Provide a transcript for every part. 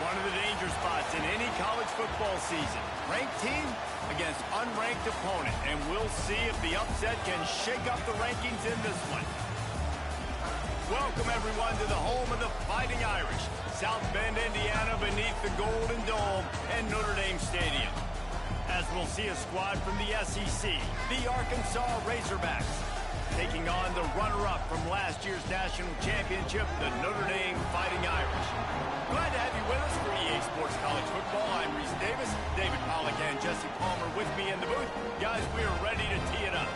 One of the danger spots in any college football season. Ranked team against unranked opponent. And we'll see if the upset can shake up the rankings in this one. Welcome, everyone, to the home of the Fighting Irish. South Bend, Indiana, beneath the Golden Dome and Notre Dame Stadium. As we'll see a squad from the SEC, the Arkansas Razorbacks, taking on the runner-up from last year's national championship, the Notre Dame Fighting Irish. Glad to have you with us for EA Sports College Football. I'm Reese Davis, David Pollack and Jesse Palmer with me in the booth. Guys, we are ready to tee it up.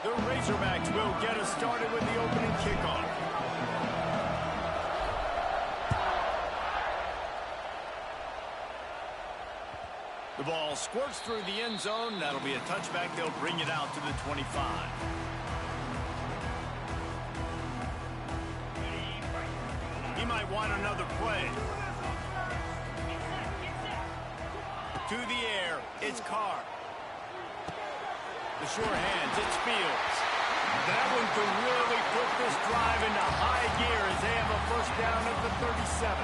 The Razorbacks will get us started with the opening kickoff. The ball squirts through the end zone. That'll be a touchback. They'll bring it out to the 25. He might want another play. To the air, it's Carr. The sure hands, it's Fields. That one could really put this drive into high gear as they have a first down at the 37.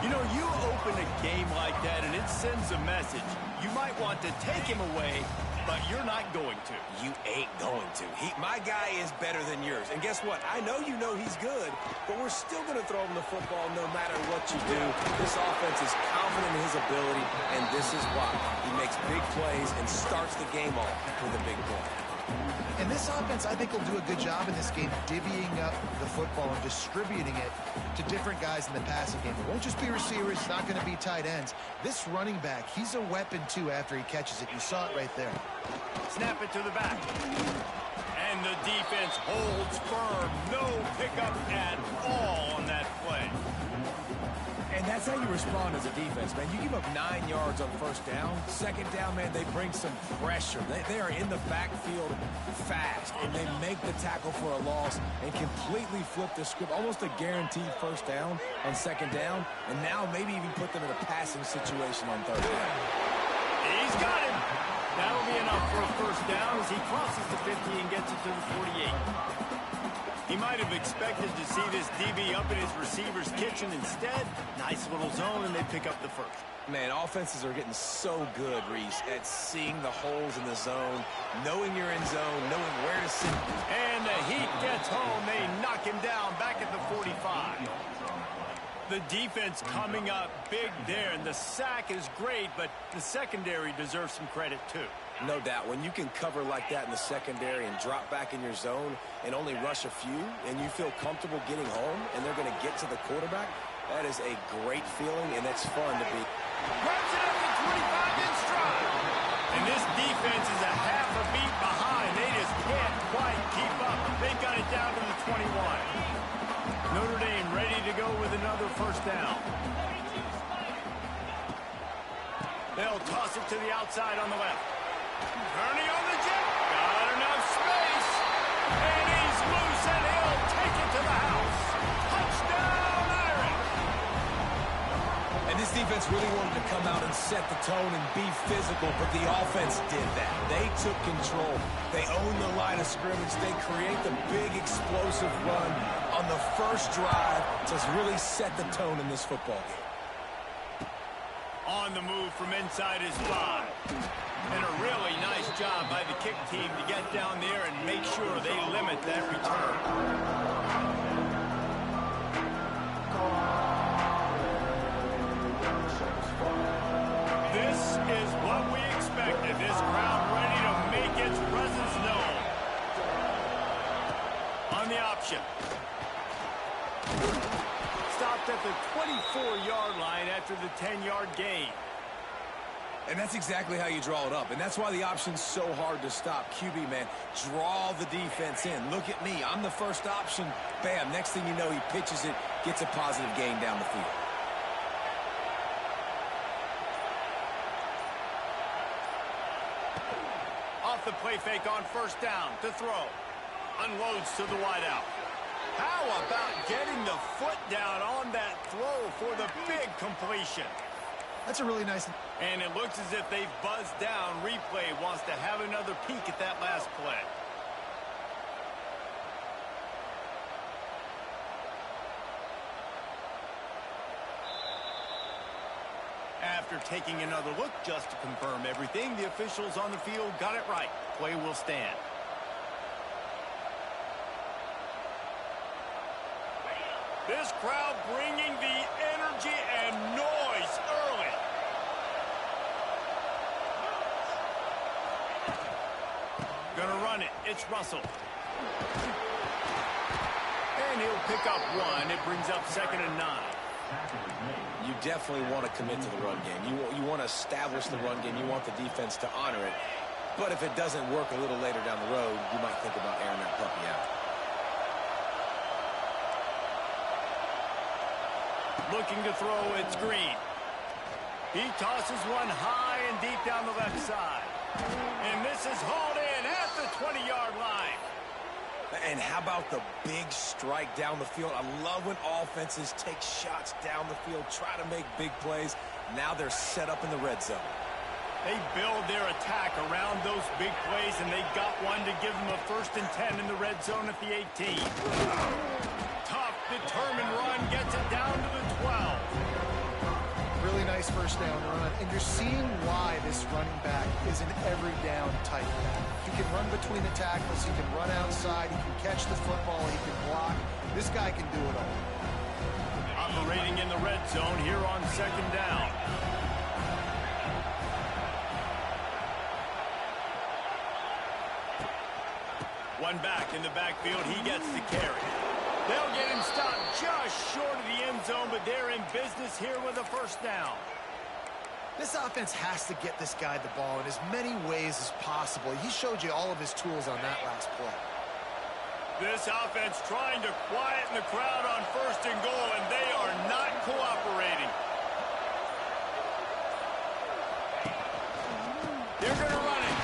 You know, you open a game like that and it sends a message. You might want to take him away, but you're not going to. You ain't going to. My guy is better than yours. And guess what? I know you know he's good, but we're still going to throw him the football no matter what you do. This offense is confident in his ability, and this is why. He makes big plays and starts the game off with a big play. And this offense, I think, will do a good job in this game divvying up the football and distributing it to different guys in the passing game. It won't just be receivers. It's not going to be tight ends. This running back, he's a weapon, too, after he catches it. You saw it right there. Snap it to the back. And the defense holds firm. No pickup at all on that play. And that's how you respond as a defense, man. You give up 9 yards on first down. Second down, man, they bring some pressure. They are in the backfield fast, and they make the tackle for a loss and completely flip the script. Almost a guaranteed first down on second down, and now maybe even put them in a passing situation on third down. He's got him. That'll be enough for a first down as he crosses the 50 and gets it to the 48. He might have expected to see this DB up in his receiver's kitchen. Instead, nice little zone, and they pick up the first. Man, offenses are getting so good, Reese, at seeing the holes in the zone, knowing you're in zone, knowing where to sit. And the heat gets home. They knock him down back at the 45. The defense coming up big there, and the sack is great, but the secondary deserves some credit, too. No doubt. When you can cover like that in the secondary and drop back in your zone and only rush a few, and you feel comfortable getting home, and they're going to get to the quarterback, that is a great feeling, and it's fun to be. Grabs it up to 25 in stride. And this defense is a half a beat behind. They just can't quite keep up. They've got it down to the 21. Notre Dame ready to go with another first down. They'll toss it to the outside on the left. Turning on the jet. Got enough space. And he's loose, and he'll take it to the house. Touchdown, Irish. And this defense really wanted to come out and set the tone and be physical, but the offense did that. They took control. They owned the line of scrimmage. They create the big explosive run on the first drive to really set the tone in this football game. On the move from inside his 5. And a really nice job by the kick team to get down there and make sure they limit that return. This is what we expected. This crowd ready to make its presence known. On the option. Stopped at the 24-yard line after the 10-yard gain. And that's exactly how you draw it up. And that's why the option's so hard to stop. QB, man, draw the defense in. Look at me. I'm the first option. Bam. Next thing you know, he pitches it, gets a positive gain down the field. Off the play fake on first down to throw. Unloads to the wideout. How about getting the foot down on that throw for the big completion? That's a really nice... And it looks as if they've buzzed down. Replay wants to have another peek at that last play. After taking another look just to confirm everything, the officials on the field got it right. Play will stand. This crowd bringing the energy and noise early. Gonna run it. It's Russell. And he'll pick up one. It brings up 2nd and 9. You definitely want to commit to the run game. You want to establish the run game. You want the defense to honor it. But if it doesn't work a little later down the road, you might think about airing that puppy out. Looking to throw, it's Green. He tosses one high and deep down the left side. And this is hauled in at the 20-yard line. And how about the big strike down the field? I love when offenses take shots down the field, try to make big plays. Now they're set up in the red zone. They build their attack around those big plays, and they got one to give them a 1st and 10 in the red zone at the 18. Tough, determined run gets it down to the 12. Really nice first down run, and you're seeing why this running back is an every down type back. He can run between the tackles, he can run outside, he can catch the football, he can block. This guy can do it all. Operating in the red zone here on 2nd down. One back in the backfield, he gets the carry. They'll get him stopped just short of the end zone, but they're in business here with a 1st down. This offense has to get this guy the ball in as many ways as possible. He showed you all of his tools on that last play. This offense trying to quieten the crowd on 1st and goal, and they are not cooperating. They're going to run it.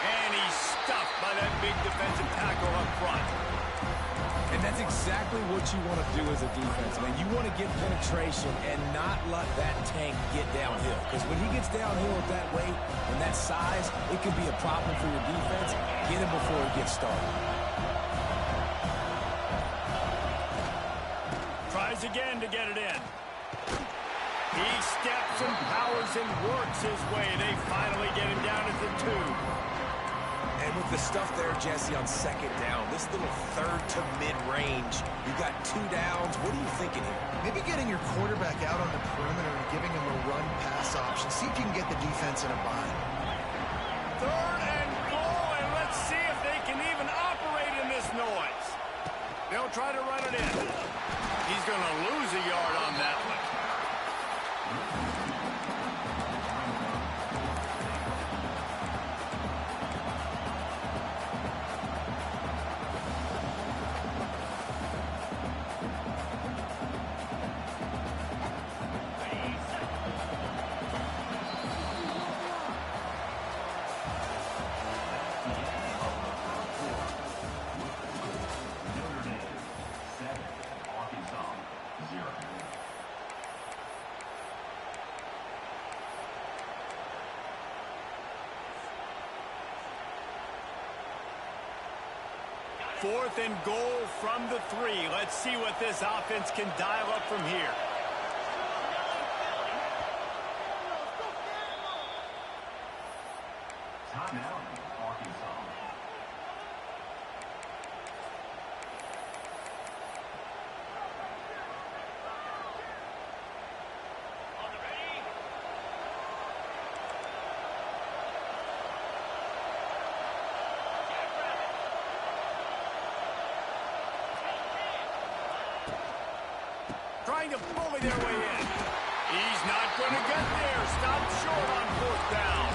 And he's stuffed by that big defensive tackle up front. And that's exactly what you want to do as a defense, man. You want to get penetration and not let that tank get downhill. Because when he gets downhill at that weight and that size, it can be a problem for your defense. Get him before he gets started. Tries again to get it in. He steps and powers and works his way. They finally get him down at the 2. And with the stuff there, Jesse, on 2nd down, this little 3rd to mid-range, you got 2 downs. What are you thinking here? Maybe getting your quarterback out on the perimeter and giving him a run-pass option. See if you can get the defense in a bind. 3rd and goal, and let's see if they can even operate in this noise. They'll try to run it in. He's going to lose a yard on that one. Fourth and goal from the 3. Let's see what this offense can dial up from here. Timeout, Arkansas. Trying to bully their way in. He's not going to get there. Stopped short on 4th down.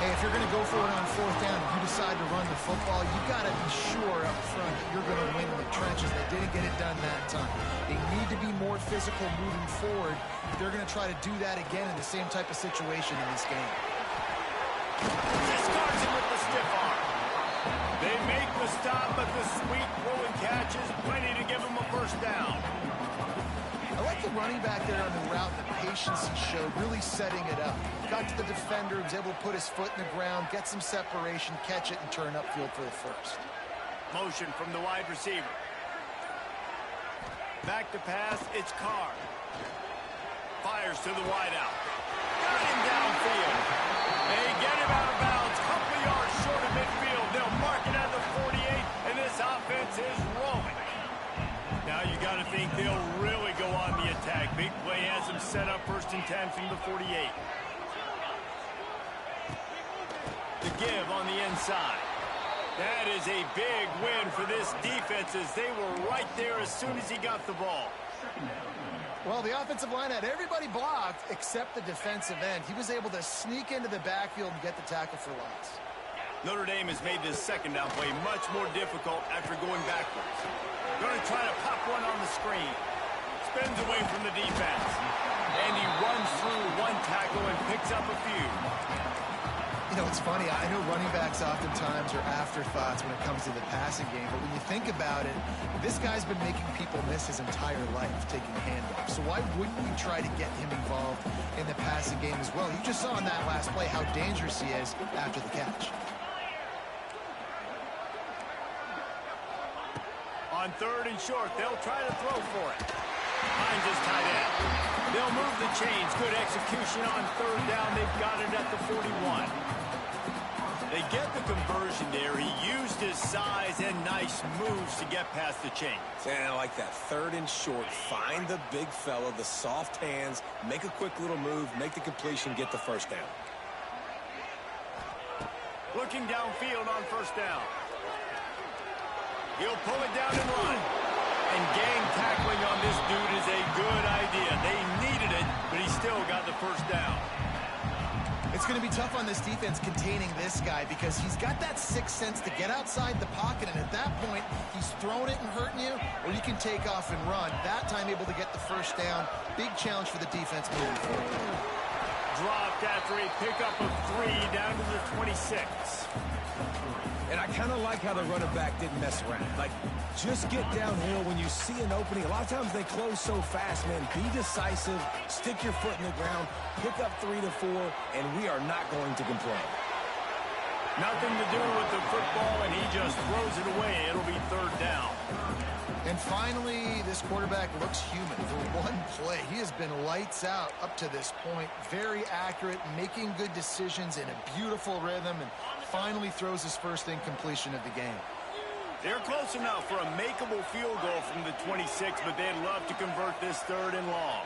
Hey, if you're going to go for it on 4th down, if you decide to run the football, you got to be sure up front that you're going to win in the trenches. They didn't get it done that time. They need to be more physical moving forward. They're going to try to do that again in the same type of situation in this game. Discards him with the stiff arm. They make the stop, but the sweet throwing catch is plenty to give them a first down. I like the running back there on the route, the patience he showed, really setting it up. Got to the defender, was able to put his foot in the ground, get some separation, catch it, and turn upfield for the first. Motion from the wide receiver. Back to pass, it's Carr. Fires to the wideout. Got him downfield. They get him out of bounds. Couple yards short of midfield. They'll mark it at the 48, and this offense is rolling. Now you got to think they'll really go on the attack. Big play has them set up 1st and 10 from the 48. The give on the inside. That is a big win for this defense as they were right there as soon as he got the ball. Well, the offensive line had everybody blocked except the defensive end. He was able to sneak into the backfield and get the tackle for loss. Notre Dame has made this second down play much more difficult after going backwards. Going to try to pop one on the screen. Spins away from the defense. And he runs through one tackle and picks up a few. You know, it's funny. I know running backs oftentimes are afterthoughts when it comes to the passing game, but when you think about it, this guy's been making people miss his entire life taking handoffs. So why wouldn't you try to get him involved in the passing game as well? You just saw in that last play how dangerous he is after the catch. On 3rd and short, they'll try to throw for it. Finds his tight end. They'll move the chains. Good execution on 3rd down. They've got it at the 41. They get the conversion there. He used his size and nice moves to get past the chains. And I like that. 3rd and short. Find the big fella, the soft hands, make a quick little move, make the completion, get the first down. Looking downfield on 1st down. He'll pull it down and run. And gang tackling on this dude is a good idea. They needed it, but he still got the first down. It's going to be tough on this defense containing this guy because he's got that sixth sense to get outside the pocket, and at that point, he's throwing it and hurting you, or you can take off and run. That time able to get the first down. Big challenge for the defense moving forward. Dropped after a pickup of 3 down to the 26. And I kind of like how the running back didn't mess around. Like, just get downhill when you see an opening. A lot of times they close so fast, man. Be decisive, stick your foot in the ground, pick up 3 to 4, and we are not going to complain. Nothing to do with the football, and he just throws it away. It'll be 3rd down. And finally, this quarterback looks human. For one play, he has been lights out up to this point. Very accurate, making good decisions in a beautiful rhythm, and finally throws his first incompletion of the game. They're close enough for a makeable field goal from the 26, but they'd love to convert this 3rd and long.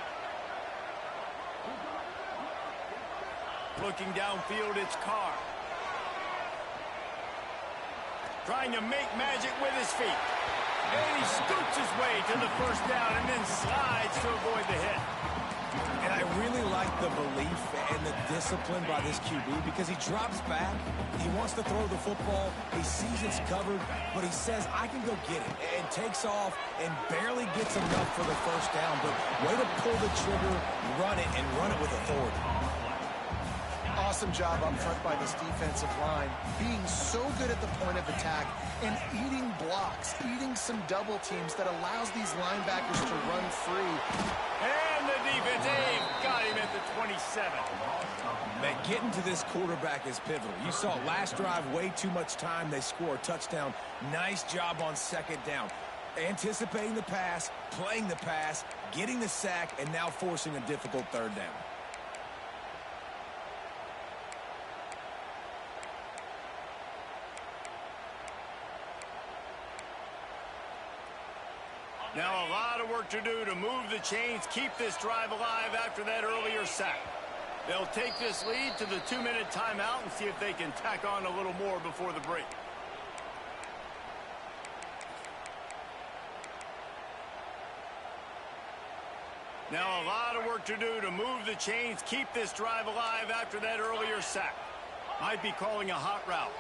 Looking downfield, it's Carr. Trying to make magic with his feet. And he scoots his way to the first down and then slides to avoid the hit. And I really like the belief and the discipline by this QB because he drops back, he wants to throw the football, he sees it's covered, but he says, I can go get it, and takes off and barely gets enough for the first down, but way to pull the trigger, run it, and run it with authority. Awesome job up front by this defensive line, being so good at the point of attack and eating blocks, eating some double teams that allows these linebackers to run free. And the defense got him at the 27. Man, getting to this quarterback is pivotal. You saw last drive, way too much time. They score a touchdown. Nice job on 2nd down. Anticipating the pass, playing the pass, getting the sack, and now forcing a difficult 3rd down. Now a lot of work to do to move the chains, keep this drive alive after that earlier sack. They'll take this lead to the 2-minute timeout and see if they can tack on a little more before the break. Now a lot of work to do to move the chains, keep this drive alive after that earlier sack. Might be calling a hot route.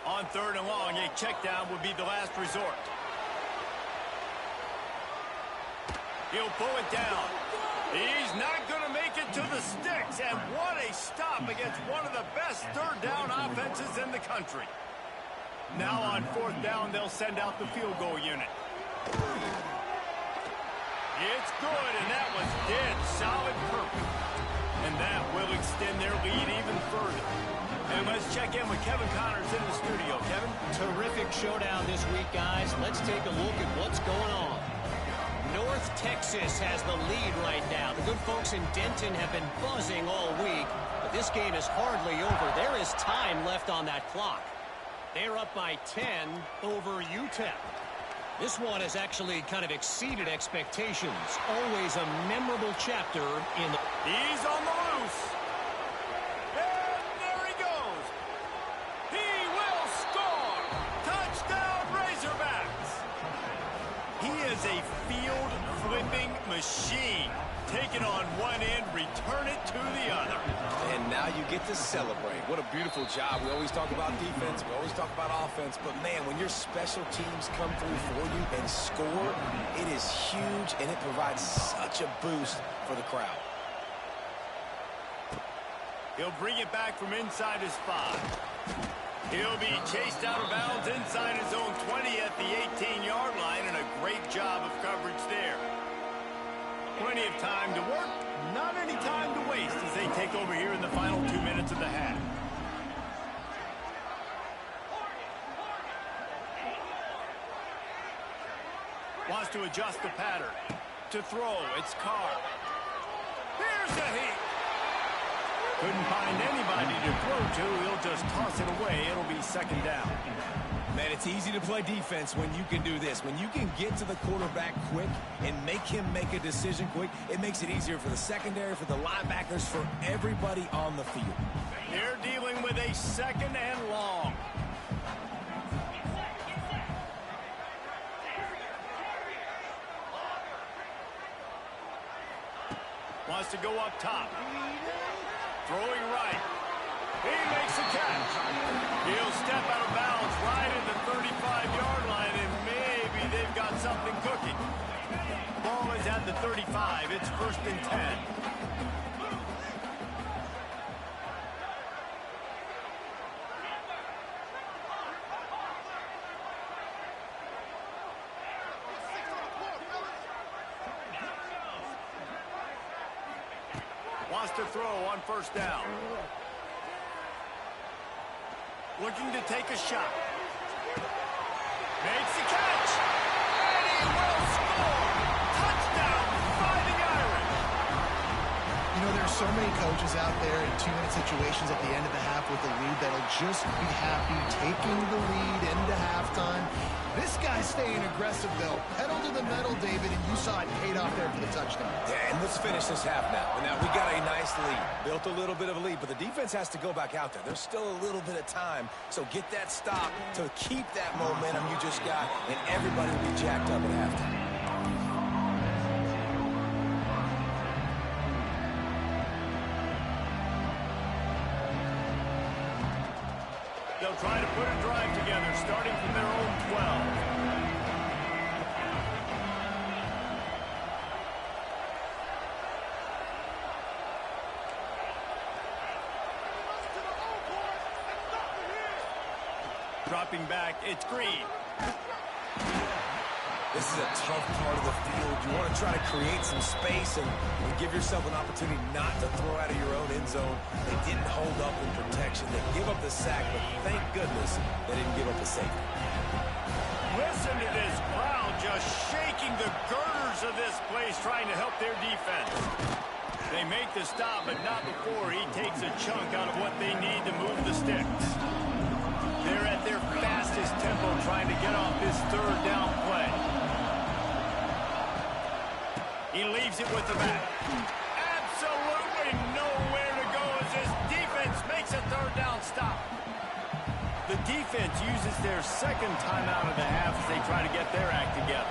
On 3rd and long, a check down would be the last resort. He'll pull it down. He's not going to make it to the sticks, and what a stop against one of the best third down offenses in the country. Now on fourth down, they'll send out the field goal unit. It's good, and that was dead solid perfect. And that will extend their lead even further. And let's check in with Kevin Connors in the studio. Kevin? Terrific showdown this week, guys. Let's take a look at what's going on. North Texas has the lead right now. The good folks in Denton have been buzzing all week, but this game is hardly over. There is time left on that clock. They're up by 10 over UTEP. This one has actually kind of exceeded expectations. Always a memorable chapter in the... He's on the loose. And there he goes. He will score. Touchdown, Razorbacks. He is a field-flipping machine. Take it on one end, return it to the other. And now you get to celebrate. What a beautiful job. We always talk about defense. We always talk about offense. But, man, when your special teams come through for you and score, it is huge, and it provides such a boost for the crowd. He'll bring it back from inside his 5. He'll be chased out of bounds inside his own 20 at the 18-yard line, and a great job of coverage there. Plenty of time to work, not any time to waste as they take over here in the final 2 minutes of the half. Wants to adjust the pattern. To throw, it's Carr. Here's a heat. Couldn't find anybody to throw to. He'll just toss it away. It'll be second down. Man, it's easy to play defense when you can do this. When you can get to the quarterback quick and make him make a decision quick, it makes it easier for the secondary, for the linebackers, for everybody on the field. They're dealing with a second and long. Wants to go up top. Throwing right. He makes a catch. He'll step out of bounds right at the 35-yard line, and maybe they've got something cooking. Ball is at the 35. It's 1st and 10. Wants to throw on 1st down. Looking to take a shot. Makes the catch. And he will score. Touchdown, Fighting Irish. You know, there's so many coaches out there in 2-minute situations at the end of the half with the lead that'll just be happy taking the lead into halftime. This guy's staying aggressive, though. Pedal to the metal, David, and you saw it paid off there for the touchdown. Yeah, and let's finish this half now. And now we got a nice lead. Built a little bit of a lead, but the defense has to go back out there. There's still a little bit of time. So get that stop to keep that momentum you just got, and everybody will be jacked up at halftime. They'll try to put a drive together, starting from their own 12. Dropping back, it's Green. This is a tough part of the field. You want to try to create some space and give yourself an opportunity not to throw out of your own end zone. They didn't hold up in protection. They give up the sack, but thank goodness they didn't give up the safety. Listen to this crowd just shaking the girders of this place, trying to help their defense. They make the stop, but not before he takes a chunk out of what they need to move the sticks. They're at their fastest tempo trying to get off this 3rd down play. He leaves it with the back. Absolutely nowhere to go as this defense makes a 3rd down stop. The defense uses their second timeout of the half as they try to get their act together.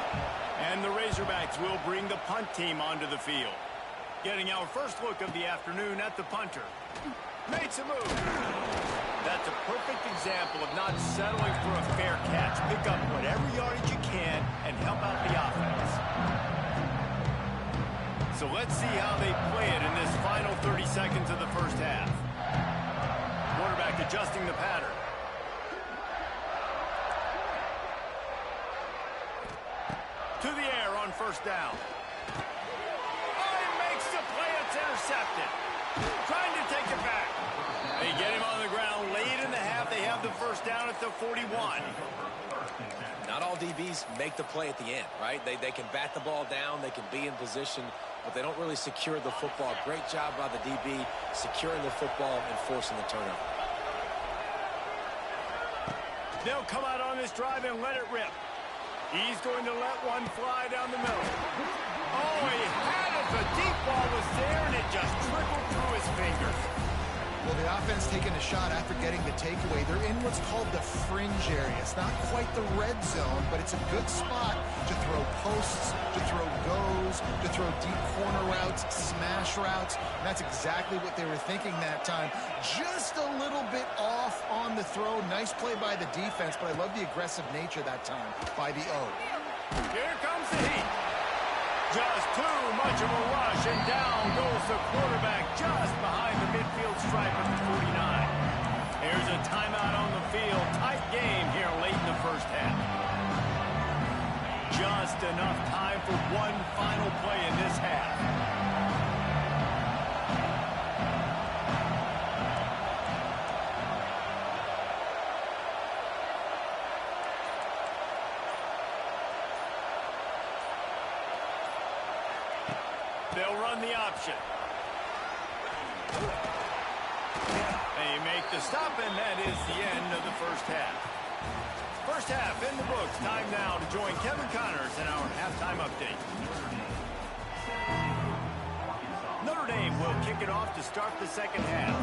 And the Razorbacks will bring the punt team onto the field. Getting our first look of the afternoon at the punter. Makes a move. That's a perfect example of not settling for a fair catch. Pick up whatever yardage you can and help out the offense. So let's see how they play it in this final 30 seconds of the first half. Quarterback adjusting the pattern. To the air on first down. Oh, he makes the play. It's intercepted. Trying to take it back. They get him on the ground late in the half. They have the first down at the 41. Not all DBs make the play at the end, right? They can bat the ball down. They can be in position, but they don't really secure the football. Great job by the DB securing the football and forcing the turnover. They'll come out on this drive and let it rip. He's going to let one fly down the middle. Oh, he had it. The deep ball was there, and it just trickled through his fingers. Well, the offense taking a shot after getting the takeaway. They're in what's called the fringe area. It's not quite the red zone, but it's a good spot to throw posts, to throw goes, to throw deep corner routes, smash routes. And that's exactly what they were thinking that time. Just a little bit off on the throw. Nice play by the defense, but I love the aggressive nature that time by the O. Here comes the heat. Just too much of a rush, and down goes the quarterback just behind the midfield stripe at the 49. Here's a timeout on the field. Tight game here late in the first half. Just enough time for one final play in this half. They'll run the option. They make the stop, and that is the end of the first half. First half in the books. Time now to join Kevin Connors in our halftime update. Notre Dame will kick it off to start the second half.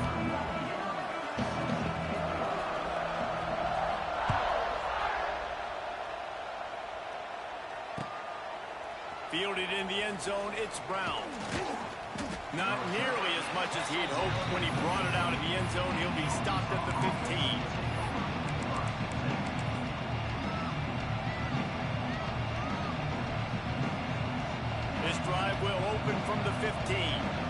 Fielded in the end zone, it's Brown. Not nearly as much as he'd hoped when he brought it out of the end zone. He'll be stopped at the 15. This drive will open from the 15.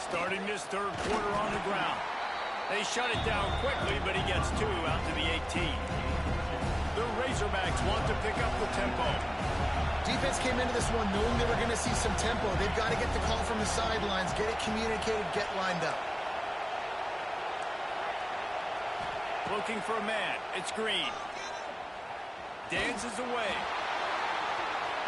Starting this third quarter on the ground. They shut it down quickly, but he gets two out to the 18. The Razorbacks want to pick up the tempo. Defense came into this one knowing they were going to see some tempo. They've got to get the call from the sidelines, get it communicated, get lined up. Looking for a man. It's Green. Dances away.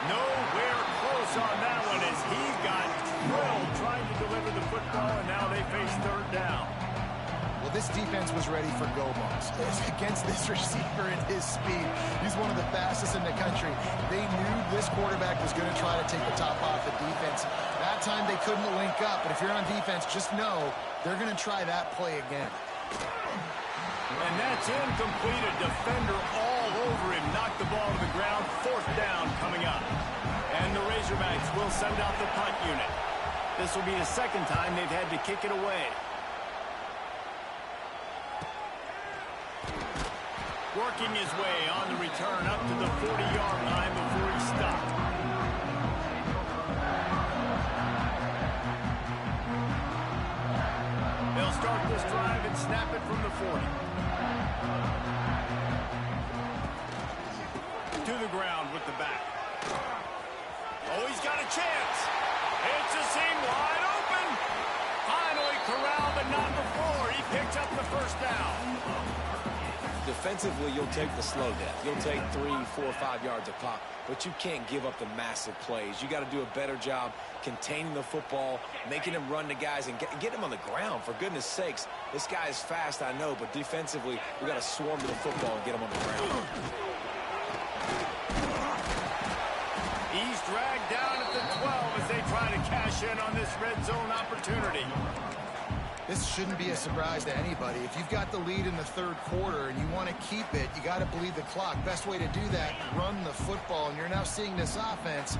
Nowhere close on that one as he got drilled trying to deliver the football, and now they face third down. Well, this defense was ready for go balls. Against this receiver and his speed, he's one of the fastest in the country. They knew this quarterback was going to try to take the top off the defense. That time they couldn't link up, but if you're on defense, just know they're going to try that play again. And that's incomplete. A defender all over him. Knocked the ball to the ground. Fourth down coming up. And the Razorbacks will send out the punt unit. This will be the second time they've had to kick it away. Working his way on the return up to the 40-yard line before he stopped. They'll start this drive and snap it from the 40. To the ground with the back. Oh, he's got a chance. It's a seam wide open. Finally corralled, but not before. He picked up the first down. Defensively, you'll take the slow death. You'll take 3, 4, 5 yards a pop, but you can't give up the massive plays. You got to do a better job containing the football, making him run to guys, and get him on the ground. For goodness sakes, this guy is fast, I know, but defensively, we got to swarm to the football and get him on the ground. He's dragged down at the 12 as they try to cash in on this red zone opportunity. This shouldn't be a surprise to anybody. If you've got the lead in the third quarter and you want to keep it, you got to bleed the clock. Best way to do that, run the football. And you're now seeing this offense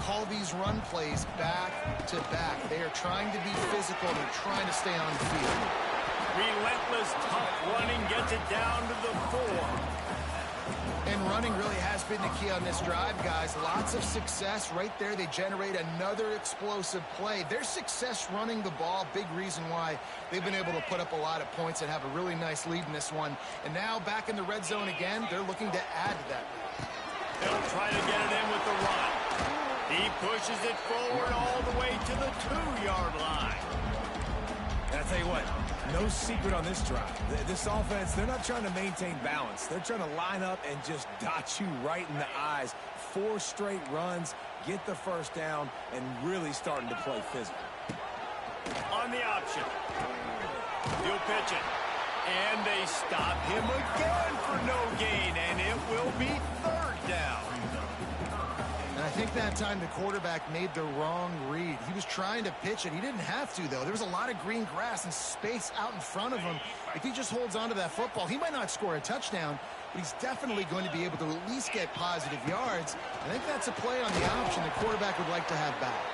call these run plays back to back. They are trying to be physical. They're trying to stay on the field. Relentless, tough running gets it down to the 4. And running really has been the key on this drive, guys. Lots of success right there. They generate another explosive play. Their success running the ball, big reason why they've been able to put up a lot of points and have a really nice lead in this one. And now back in the red zone again, they're looking to add to that lead. They'll try to get it in with the run. He pushes it forward all the way to the 2-yard line. And I tell you what, no secret on this drive. This offense, they're not trying to maintain balance. They're trying to line up and just dot you right in the eyes. 4 straight runs, get the first down, and really starting to play physical. On the option. He'll pitch it. And they stop him again for no gain, and it will be 3rd down. And I think that time the quarterback made the wrong read. He was trying to pitch it. He didn't have to, though. There was a lot of green grass and space out in front of him. If he just holds on to that football, he might not score a touchdown, but he's definitely going to be able to at least get positive yards. I think that's a play on the option the quarterback would like to have back.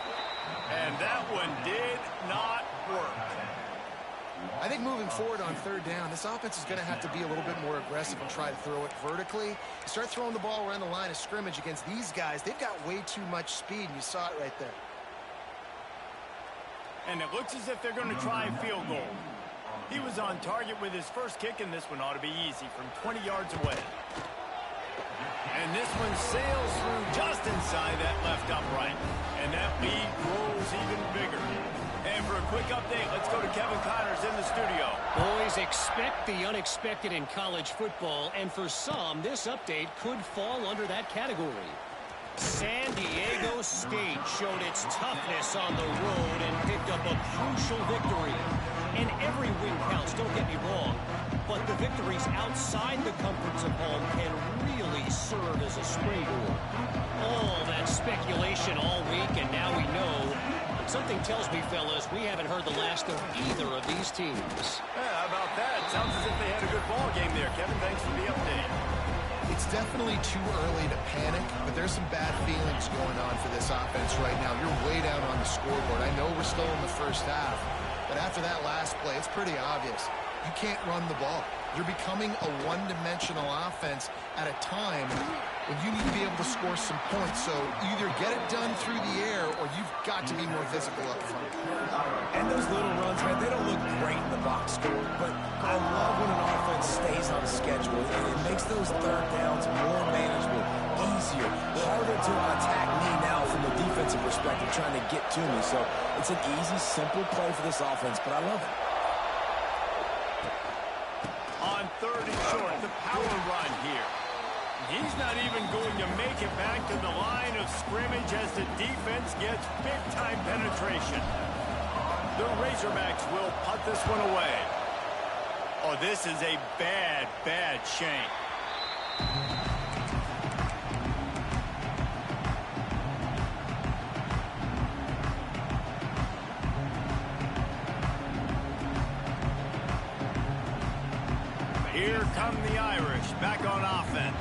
And that one did not work. I think moving forward on 3rd down, this offense is going to have to be a little bit more aggressive and try to throw it vertically. You start throwing the ball around the line of scrimmage against these guys, they've got way too much speed, and you saw it right there. And it looks as if they're going to try a field goal. He was on target with his first kick, and this one ought to be easy from 20 yards away. And this one sails through just inside that left upright. And that lead grows even bigger. And for a quick update, let's go to Kevin Connors in the studio. Boys, expect the unexpected in college football, and for some, this update could fall under that category. San Diego State showed its toughness on the road and picked up a crucial victory. And every win counts, don't get me wrong, but the victories outside the comforts of home can really serve as a springboard. All that speculation all week, and now we know. But something tells me, fellas, we haven't heard the last of either of these teams. Yeah, how about that? Sounds as if they had a good ball game there, Kevin. Thanks for the update. It's definitely too early to panic, but there's some bad feelings going on for this offense right now. You're way down on the scoreboard. I know we're still in the first half, but after that last play, it's pretty obvious. You can't run the ball. You're becoming a one-dimensional offense at a time when you need to be able to score some points. So either get it done through the air or you've got to be more physical up front. And those little runs, man, they don't look great in the box score, but I love when an offense stays on schedule, and it makes those 3rd downs more manageable, easier, harder to attack me now from a defensive perspective trying to get to me. So it's an easy, simple play for this offense, but I love it. On 3rd and short, the power run here. He's not even going to make it back to the line of scrimmage as the defense gets big-time penetration. The Razorbacks will punt this one away. Oh, this is a bad, bad shank. Here come the Irish, back on offense.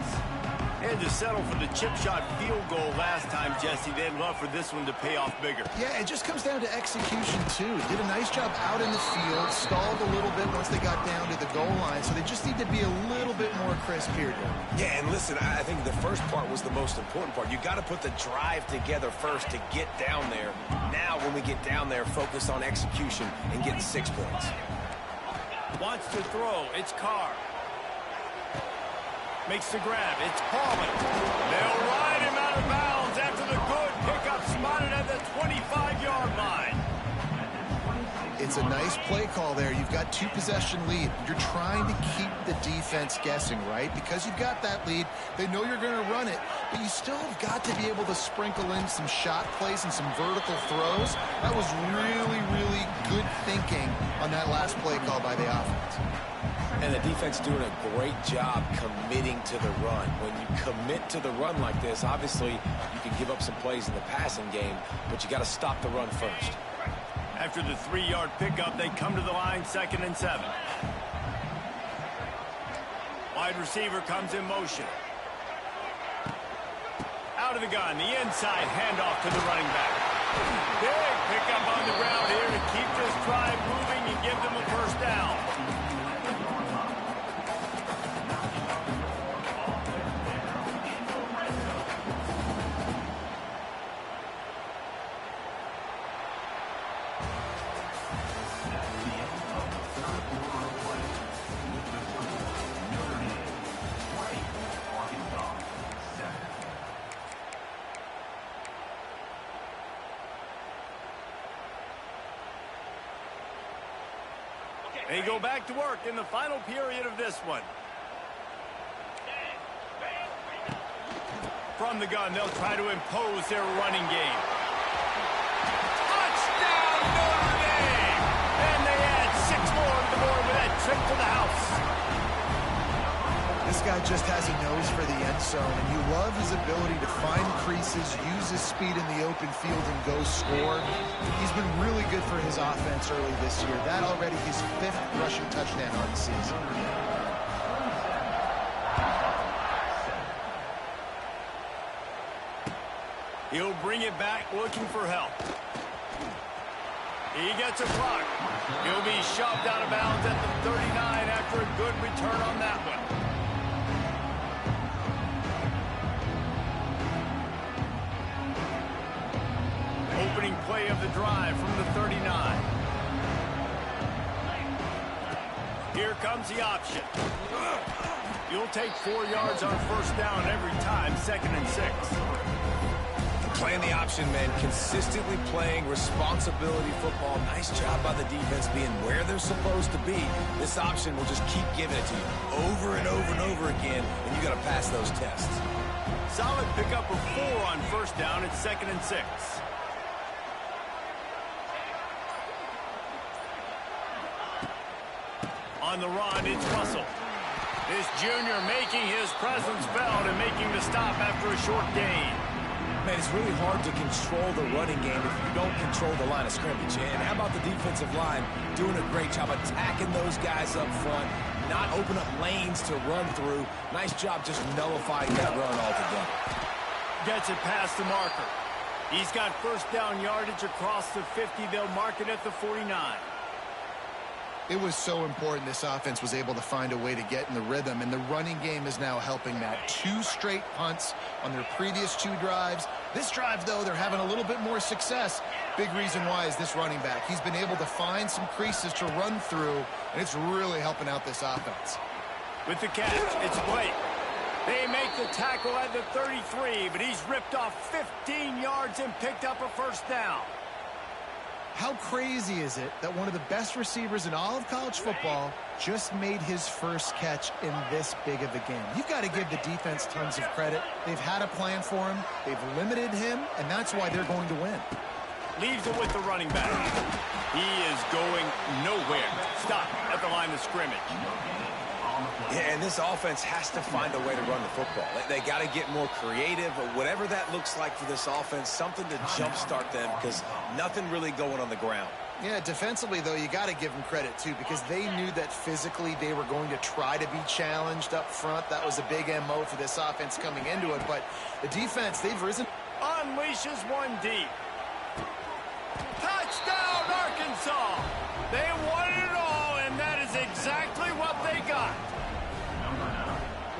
Had to settle for the chip shot field goal last time, Jesse. They'd love for this one to pay off bigger. Yeah, it just comes down to execution, too. Did a nice job out in the field, stalled a little bit once they got down to the goal line, so they just need to be a little bit more crisp here. Yeah, and listen, I think the first part was the most important part. You got to put the drive together first to get down there. Now, when we get down there, focus on execution and getting 6 points. Wants to throw. It's Carr. Makes the grab. It's Paulman. They'll ride him out of bounds after the good pickup spotted at the 25-yard line. It's a nice play call there. You've got 2-possession lead. You're trying to keep the defense guessing, right? Because you've got that lead, they know you're going to run it, but you still have got to be able to sprinkle in some shot plays and some vertical throws. That was really, really good thinking on that last play call by the offense. And the defense doing a great job committing to the run. When you commit to the run like this, obviously you can give up some plays in the passing game, but you got to stop the run first. After the 3-yard pickup, they come to the line, 2nd and 7. Wide receiver comes in motion. Out of the gun, the inside handoff to the running back. Big pickup on the ground here to keep this drive moving and give them a first down. They go back to work in the final period of this one. From the gun, they'll try to impose their running game. Touchdown, Notre Dame! And they add 6 more to the board with that trip to the house. This guy just has a nose for the end zone, and you love his ability to find creases, use his speed in the open field, and go score. He's been really good for his offense early this year. That already his 5th rushing touchdown on the season. He'll bring it back looking for help. He gets a block. He'll be shoved out of bounds at the 39 after a good return on that one. Opening play of the drive from the 39. Here comes the option. You'll take 4 yards on first down every time, 2nd and 6. Playing the option, man. Consistently playing responsibility football. Nice job by the defense being where they're supposed to be. This option will just keep giving it to you over and over and over again, and you got to pass those tests. Solid pickup of 4 on first down. It's 2nd and 6. On the run, it's Russell. This junior making his presence felt and making the stop after a short gain. Man, it's really hard to control the running game if you don't control the line of scrimmage. And how about the defensive line doing a great job attacking those guys up front, not open up lanes to run through. Nice job just nullifying that run altogether. Gets it past the marker. He's got first down yardage across the 50. They'll mark it at the 49. It was so important this offense was able to find a way to get in the rhythm, and the running game is now helping that. 2 straight punts on their previous 2 drives. This drive, though, they're having a little bit more success. Big reason why is this running back. He's been able to find some creases to run through, and it's really helping out this offense. With the catch, it's Blake. They make the tackle at the 33, but he's ripped off 15 yards and picked up a first down. How crazy is it that one of the best receivers in all of college football just made his first catch in this big of a game? You've got to give the defense tons of credit. They've had a plan for him. They've limited him, and that's why they're going to win. Leaves it with the running back. He is going nowhere. Stop at the line of scrimmage. Yeah, and this offense has to find a way to run the football. They got to get more creative, or whatever that looks like for this offense, something to jumpstart them, because nothing really going on the ground. Yeah, defensively, though, you got to give them credit, too, because they knew that physically they were going to try to be challenged up front. That was a big MO for this offense coming into it, but the defense, they've risen. Unleashes one deep. Touchdown, Arkansas! They won it all, and that is exactly what they got.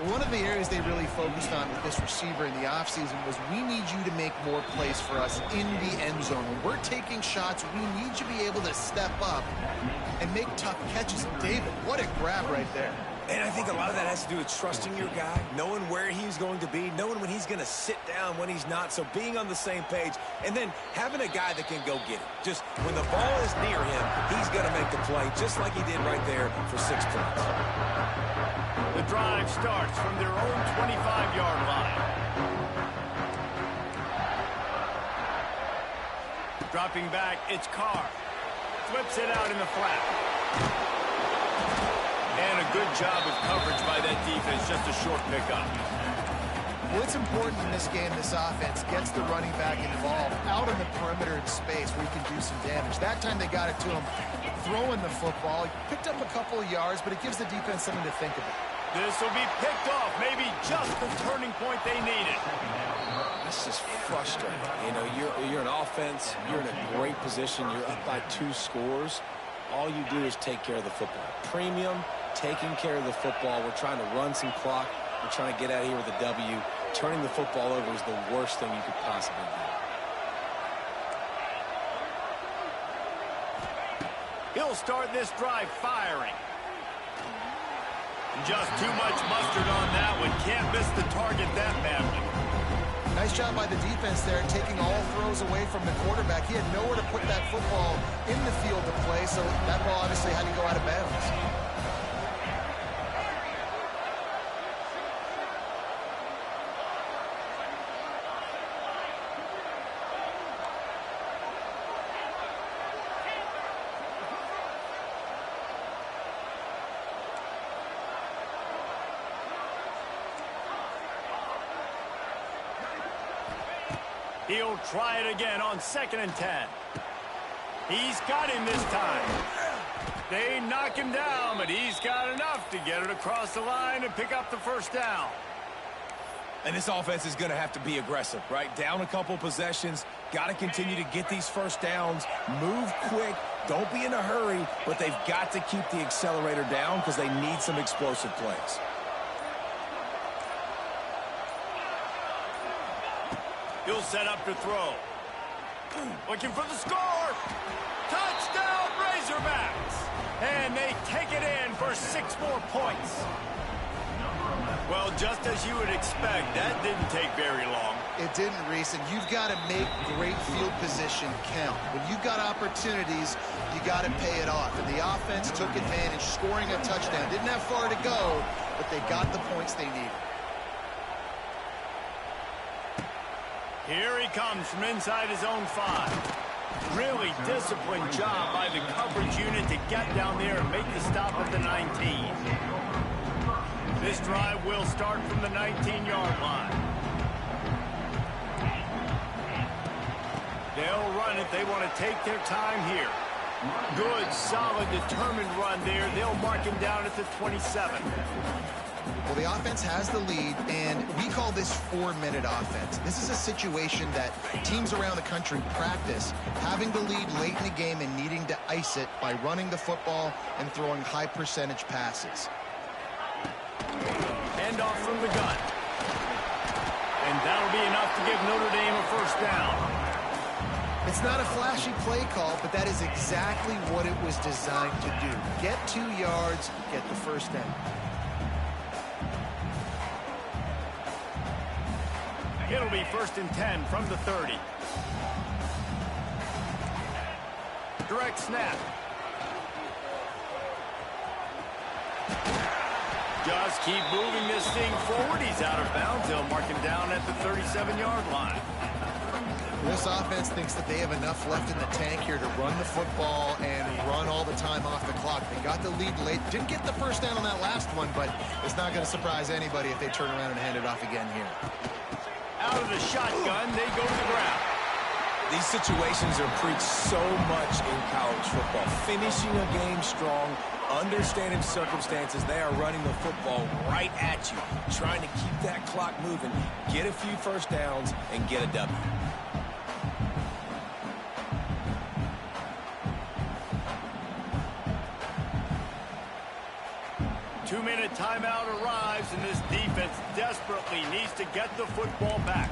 One of the areas they really focused on with this receiver in the offseason was, we need you to make more plays for us in the end zone. When we're taking shots, we need you to be able to step up and make tough catches. David, what a grab right there. And I think a lot of that has to do with trusting your guy, knowing where he's going to be, knowing when he's going to sit down, when he's not, so being on the same page, and then having a guy that can go get it. Just when the ball is near him, he's going to make the play, just like he did right there for 6 points. The drive starts from their own 25-yard line. Dropping back, it's Carr. Flips it out in the flat. And a good job of coverage by that defense, just a short pickup. Well, it's important in this game, this offense gets the running back involved out on the perimeter in space where he can do some damage. That time they got it to him throwing the football. He picked up a couple of yards, but it gives the defense something to think about. This will be picked off, maybe just the turning point they needed. That's just frustrating. You know, you're an offense, you're in a great position, you're up by 2 scores. All you do is take care of the football. Premium, taking care of the football. We're trying to run some clock. We're trying to get out of here with a W. Turning the football over is the worst thing you could possibly do. He'll start this drive firing. Just too much mustard on that one. Can't miss the target that badly. Nice job by the defense there, taking all throws away from the quarterback. He had nowhere to put that football in the field to play, so that ball obviously had to go out of bounds. He'll try it again on 2nd and 10. He's got him this time. They knock him down, but he's got enough to get it across the line and pick up the first down. And this offense is going to have to be aggressive, right? Down a couple possessions, got to continue to get these first downs, move quick, don't be in a hurry, but they've got to keep the accelerator down because they need some explosive plays. He'll set up to throw. Looking for the score. Touchdown, Razorbacks. And they take it in for 6 more points. Well, just as you would expect, that didn't take very long. It didn't, Reese, and you've got to make great field position count. When you've got opportunities, you got to pay it off. And the offense took advantage, scoring a touchdown. Didn't have far to go, but they got the points they needed. Here he comes from inside his own 5. Really disciplined job by the coverage unit to get down there and make the stop at the 19. This drive will start from the 19-yard line. They'll run it. They want to take their time here. Good, solid, determined run there. They'll mark him down at the 27. Well, the offense has the lead, and we call this 4-minute offense. This is a situation that teams around the country practice, having the lead late in the game and needing to ice it by running the football and throwing high-percentage passes. Hand off from the gun. And that'll be enough to give Notre Dame a first down. It's not a flashy play call, but that is exactly what it was designed to do. Get 2 yards, get the first down. It'll be 1st and 10 from the 30. Direct snap. Just keep moving this thing forward. He's out of bounds. They'll mark him down at the 37-yard line. This offense thinks that they have enough left in the tank here to run the football and run all the time off the clock. They got the lead late. Didn't get the first down on that last one, but it's not going to surprise anybody if they turn around and hand it off again here. Out of the shotgun, they go to the ground. These situations are preached so much in college football. Finishing a game strong, understanding circumstances. They are running the football right at you, trying to keep that clock moving, get a few first downs, and get a W. Two-minute timeout arrives, and this defense desperately needs to get the football back.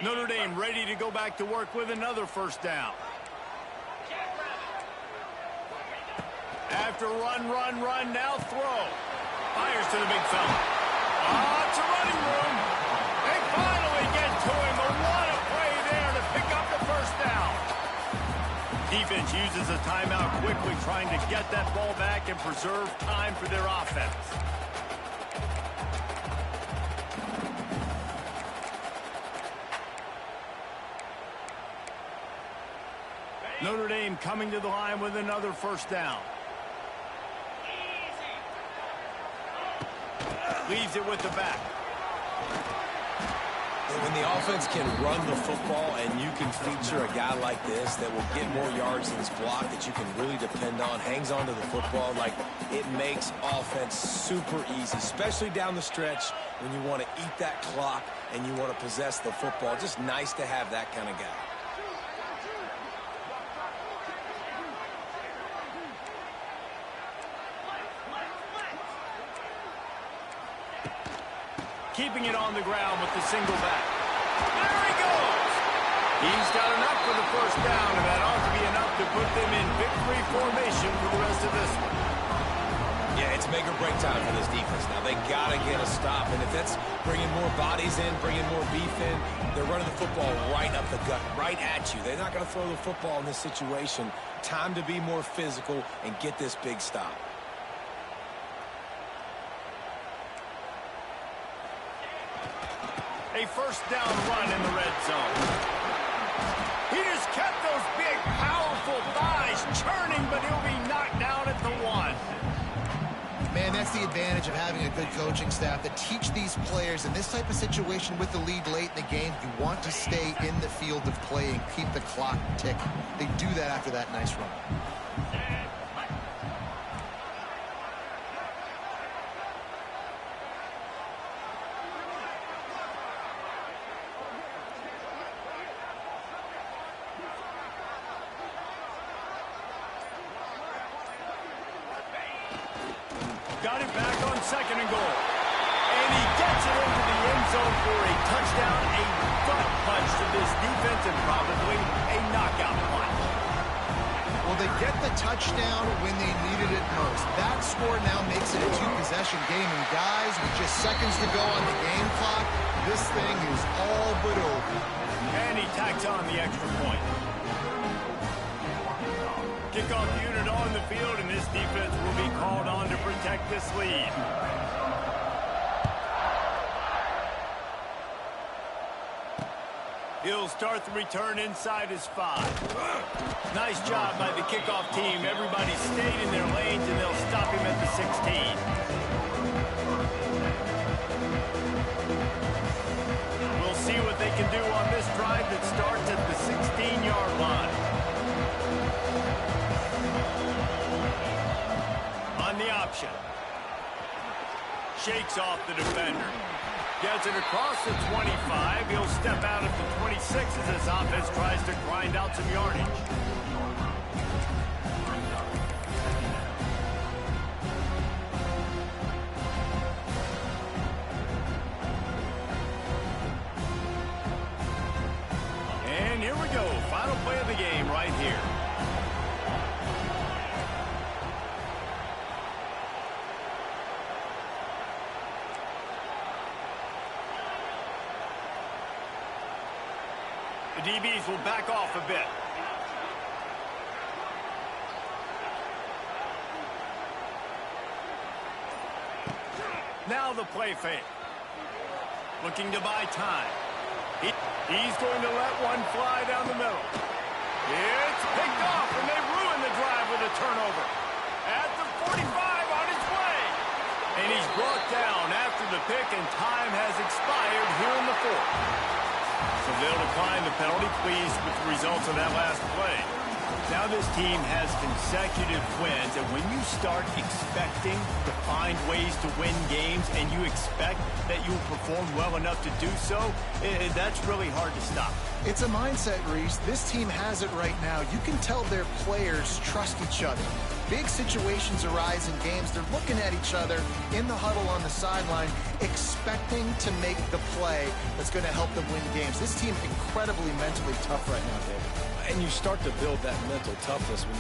Notre Dame ready to go back to work with another first down. After run, now throw. Fires to the big fella. It's a running room. They finally get to him. But what a play there to pick up the first down. Defense uses a timeout quickly, trying to get that ball back and preserve time for their offense. Notre Dame coming to the line with another first down. Leaves it with the back. When the offense can run the football and you can feature a guy like this that will get more yards than his block that you can really depend on, hangs on to the football, like it makes offense super easy, especially down the stretch when you want to eat that clock and you want to possess the football. Just nice to have that kind of guy. Keeping it on the ground with the single back. There he goes! He's got enough for the first down, and that ought to be enough to put them in victory formation for the rest of this one. Yeah, it's make or break time for this defense. Now, they got to get a stop, and if that's bringing more bodies in, bringing more beef in, they're running the football right up the gut, right at you. They're not going to throw the football in this situation. Time to be more physical and get this big stop. A first down run in the red zone. He just kept those big, powerful thighs churning, but he'll be knocked down at the 1. Man, that's the advantage of having a good coaching staff that teach these players in this type of situation with the lead late in the game. You want to stay in the field of play and keep the clock ticking. They do that after that nice run. Got it back on 2nd and goal. And he gets it into the end zone for a touchdown, a gut punch to this defense, and probably a knockout punch. Well, they get the touchdown when they needed it most. That score now makes it a 2-possession game. And guys, with just seconds to go on the game clock, this thing is all but over. And he tacks on the extra point. Kickoff unit on the field, and this defense will be called on to protect this lead. He'll start the return inside his 5. Nice job by the kickoff team. Everybody stayed in their lanes, and they'll stop him at the 16. We'll see what they can do on this drive that starts at the 16-yard line. On the option. Shakes off the defender. Gets it across the 25. He'll step out at the 26 as this offense tries to grind out some yardage. And here we go. Final play of the game right here. The DBs will back off a bit. Now the play fake. Looking to buy time. He's going to let one fly down the middle. It's picked off, and they ruin the drive with a turnover. At the 45 on his way. And he's brought down after the pick, and time has expired here in the 4th. So they'll decline the penalty, pleased with the results of that last play. Now this team has consecutive wins, and when you start expecting to find ways to win games and you expect that you'll perform well enough to do so, that's really hard to stop. It's a mindset, Reese. This team has it right now. You can tell their players trust each other. Big situations arise in games. They're looking at each other in the huddle on the sideline, expecting to make the play that's going to help them win games. This team incredibly mentally tough right now, David. And you start to build that mental toughness when you